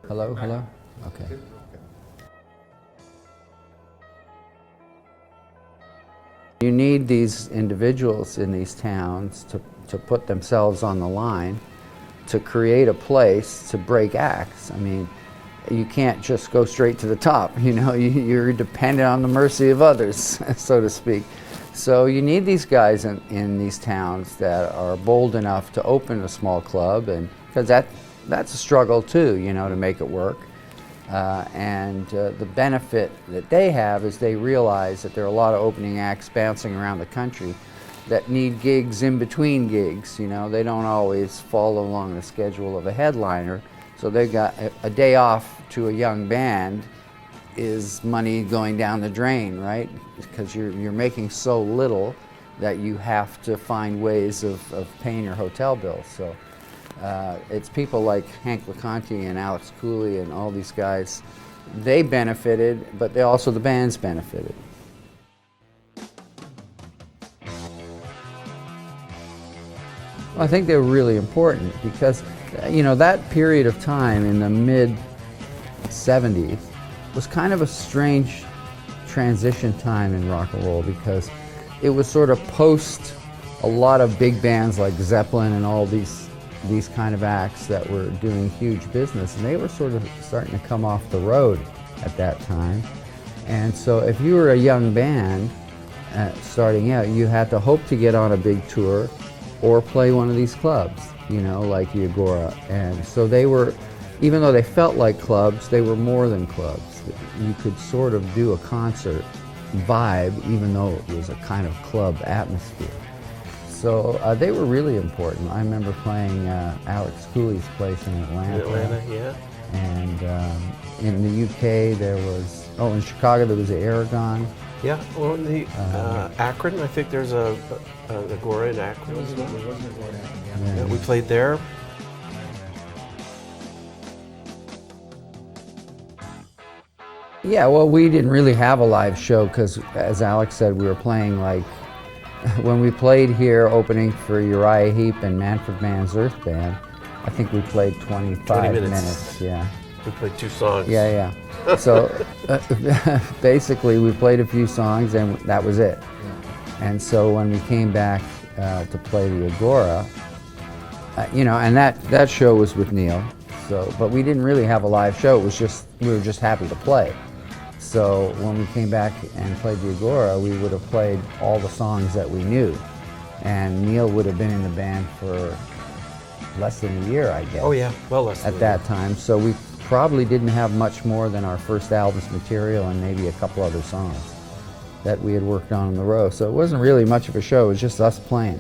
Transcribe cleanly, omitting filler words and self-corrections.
Hello, hello? Okay. You need these individuals in these towns to put themselves on the line to create a place to break acts. I mean, you can't just go straight to the top, you know, you're dependent on the mercy of others, so to speak. So you need these guys in these towns that are bold enough to open a small club, and because that's a struggle too, you know, to make it work. The benefit that they have is they realize that there are a lot of opening acts bouncing around the country that need gigs in between gigs. You know, they don't always follow along the schedule of a headliner, so they've got a day off to a young band is money going down the drain, right? Because you're making so little that you have to find ways of paying your hotel bills. So it's people like Hank LeConte and Alex Cooley and all these guys. They benefited, but the bands benefited. Well, I think they were really important because, you know, that period of time in the mid-70s was kind of a strange transition time in rock and roll, because it was sort of post a lot of big bands like Zeppelin and all these kind of acts that were doing huge business, and they were sort of starting to come off the road at that time. And so if you were a young band starting out, you had to hope to get on a big tour or play one of these clubs, you know, like the Agora. And so they were, even though they felt like clubs, they were more than clubs. You could sort of do a concert vibe, even though it was a kind of club atmosphere. So they were really important. I remember playing Alex Cooley's place in Atlanta. In Atlanta, yeah. And in the UK there was, in Chicago there was the Aragon. Yeah, well, in the Akron, I think there's an Agora in Akron. There was an Agora in Akron, Yeah, we played there. Yeah, well, we didn't really have a live show because, as Alex said, we were playing like, when we played here opening for Uriah Heep and Manfred Mann's Earth Band, I think we played 25 20 minutes. Yeah. We played 2 songs. Yeah. So basically we played a few songs and that was it. And so when we came back to play the Agora, you know, and that show was with Neil. So, but we didn't really have a live show. It was just, we were just happy to play. So when we came back and played the Agora, we would have played all the songs that we knew. And Neil would have been in the band for less than a year, I guess. Oh yeah, well less than at that time. So we probably didn't have much more than our first album's material and maybe a couple other songs that we had worked on the road. So it wasn't really much of a show, it was just us playing.